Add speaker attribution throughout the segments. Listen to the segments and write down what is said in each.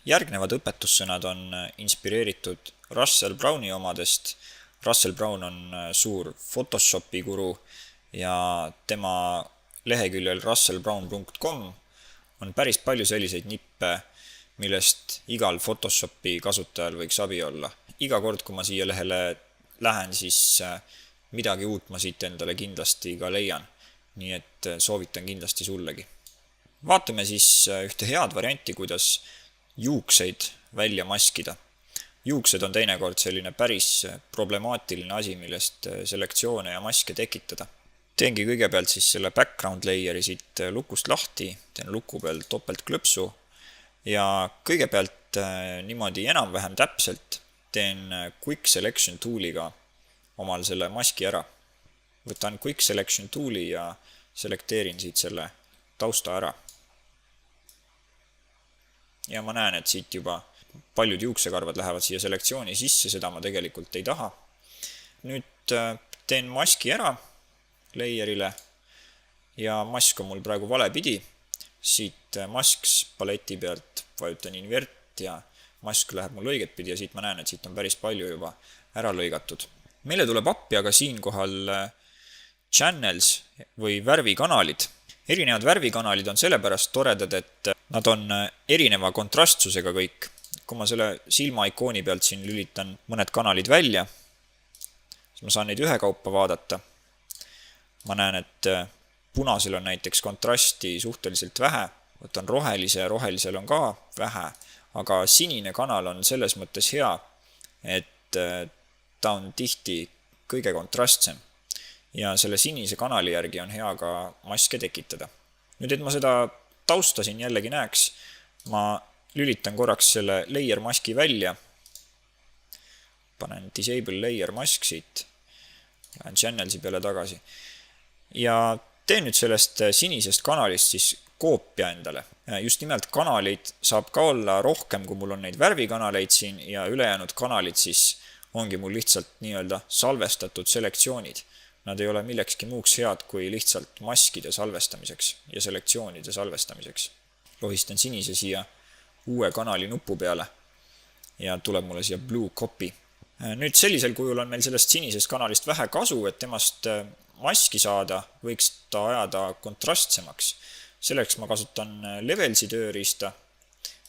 Speaker 1: Järgnevad õpetussõnad on inspireeritud Russell Browni omadest. Russell Brown on suur Photoshopi guru ja tema leheküljel russellbrown.com on päris palju selliseid nippe, millest igal Photoshopi kasutajal võiks abi olla. Iga kord, kui ma siia lehele lähen, siis midagi uut ma siit endale kindlasti ka leian. Nii et soovitan kindlasti sullegi. Vaatame siis ühte head varianti, kuidas juukseid välja maskida. Juuksed on teinekord selline päris problemaatiline asi, millest selektsioone ja maske tekitada. Teengi kõigepealt siis selle background layeri siit lukust lahti, teen luku peal topeltklõpsu ja kõigepealt niimoodi enam-vähem täpselt teen Quick Selection tooliga omal selle maski ära. Võtan Quick Selection tooli ja selekteerin siit selle tausta ära. Ja ma näen, et siit juba paljud juuksekarvad lähevad siia selektsiooni sisse, seda ma tegelikult ei taha. Nüüd teen maski ära layerile ja mask on mul praegu valepidi. Siit masks paleti pealt vajutan invert ja mask läheb mul õiget pidi ja siit ma näen, et siit on päris palju juba ära lõigatud. Meile tuleb appi aga siinkohal channels või värvikanalid. Erinevad värvikanalid on sellepärast toredad, et nad on erineva kontrastsusega kõik. Kui ma selle silma ikooni pealt siin lülitan mõned kanalid välja, siis ma saan neid ühekaupa vaadata. Ma näen, et punasel on näiteks kontrasti suhteliselt vähe, võtan rohelise ja rohelisel on ka vähe, aga sinine kanal on selles mõttes hea, et ta on tihti kõige kontrastsem ja selle sinise kanali järgi on hea ka maske tekitada. Nüüd, et ma seda tausta siin jällegi näeks, ma lülitan korraks selle layer maski välja, panen disable layer mask siit, lähen channelsi peale tagasi ja teen nüüd sellest sinisest kanalist siis koopia endale. Just nimelt kanaleid saab ka olla rohkem, kui mul on neid värvikanaleid siin ja ülejäänud kanalid siis ongi mul lihtsalt nii-öelda salvestatud selektsioonid. Nad ei ole millekski muuks head kui lihtsalt maskide salvestamiseks ja selektsioonide salvestamiseks. Lohistan sinise siia uue kanali nupu peale ja tuleb mulle siia blue copy. Nüüd sellisel kujul on meil sellest sinisest kanalist vähe kasu, et temast maski saada võiks ta ajada kontrastsemaks. Selleks ma kasutan levelsi tööriista,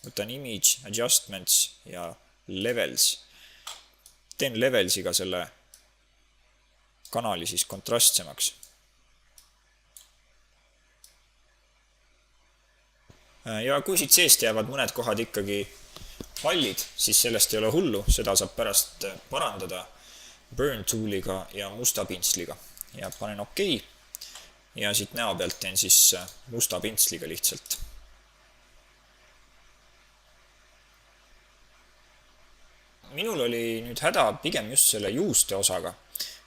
Speaker 1: võtan image, adjustments ja levels. Teen levelsiga selle kanali siis kontrastsemaks. Ja kui siit seest jäävad mõned kohad ikkagi hallid, siis sellest ei ole hullu, seda saab pärast parandada burn tooliga ja musta pintsliga. Ja panen OK ja siit näo pealt teen siis musta pintsliga lihtsalt. Minul oli nüüd häda pigem just selle juuste osaga,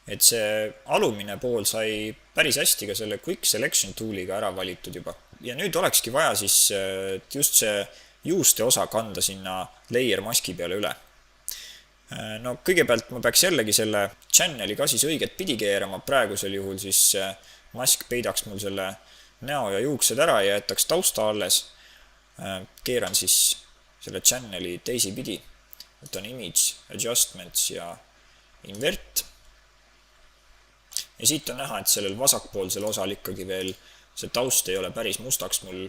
Speaker 1: et see alumine pool sai päris hästi ka selle Quick Selection tooliga ära valitud juba. Ja nüüd olekski vaja siis just see juuste osa kanda sinna layer maski peale üle. No kõigepealt ma peaks jällegi selle channeli ka siis õiget pidi keerama, praegusel juhul siis mask peidaks mul selle näo ja juuksed ära ja jätaks tausta alles. Keeran siis selle channeli teisi pidi. Võtan image, adjustments ja invert. Ja siit on näha, et sellel vasakpoolsel osal ikkagi veel see taust ei ole päris mustaks mul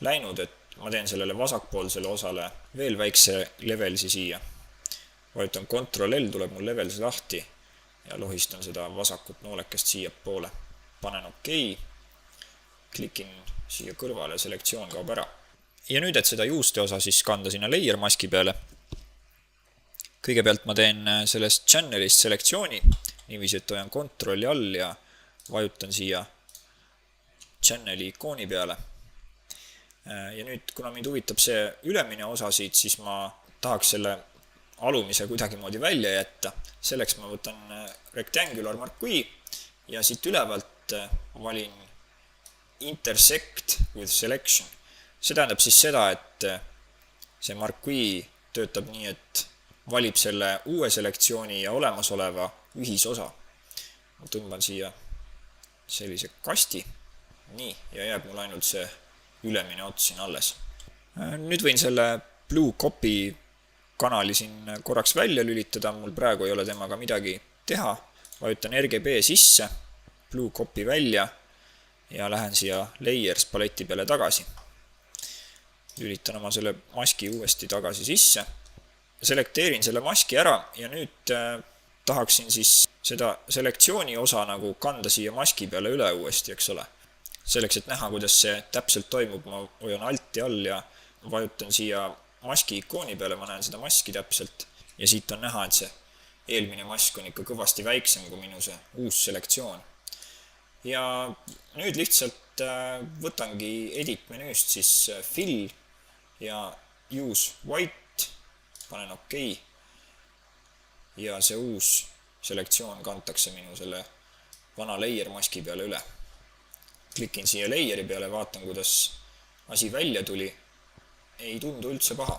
Speaker 1: läinud, et ma teen sellele vasakpoolsele osale veel väikse levelsi siia. Vajutan Ctrl-L, tuleb mul levels lahti ja lohistan seda vasakut noolekest siia poole. Panen OK, klikin siia kõrvale, selektsioon kaob ära. Ja nüüd, et seda juuste osa siis kanda sinna layer maski peale, kõigepealt ma teen sellest channelist selektsiooni, niiviisi, et hoian Ctrl-i all ja vajutan siia channeli ikooni peale. Ja nüüd, kuna mind huvitab see ülemine osa siit, siis ma tahaks selle alumise kuidagi moodi välja jätta. Selleks ma võtan Rectangular Marquee ja siit ülevalt valin Intersect with Selection. See tähendab siis seda, et see Marquee töötab nii, et valib selle uue selektsiooni ja olemasoleva ühisosa. Ma tõmban siia sellise kasti. Nii, ja jääb mul ainult see ülemine ots siin alles. Nüüd võin selle Blue Copy kanali siin korraks välja lülitada, mul praegu ei ole temaga midagi teha. Vajutan RGB sisse, Blue Copy välja ja lähen siia Layers paleti peale tagasi. Lülitan oma selle maski uuesti tagasi sisse. Selekteerin selle maski ära ja nüüd tahaksin siis seda selektsiooni osa nagu kanda siia maski peale üle uuesti, eks ole. Selleks, et näha, kuidas see täpselt toimub, ma hoian Alti all ja vajutan siia maski ikooni peale, ma näen seda maski täpselt ja siit on näha, et see eelmine mask on ikka kõvasti väiksem kui minu see uus selektsioon. Ja nüüd lihtsalt võtangi edit menüüst siis fill ja use white, panen OK ja see uus selektsioon kantakse minu selle vana layer maski peale üle. Klikin siia layeri peale, vaatan, kuidas asi välja tuli. Ei tundu üldse paha.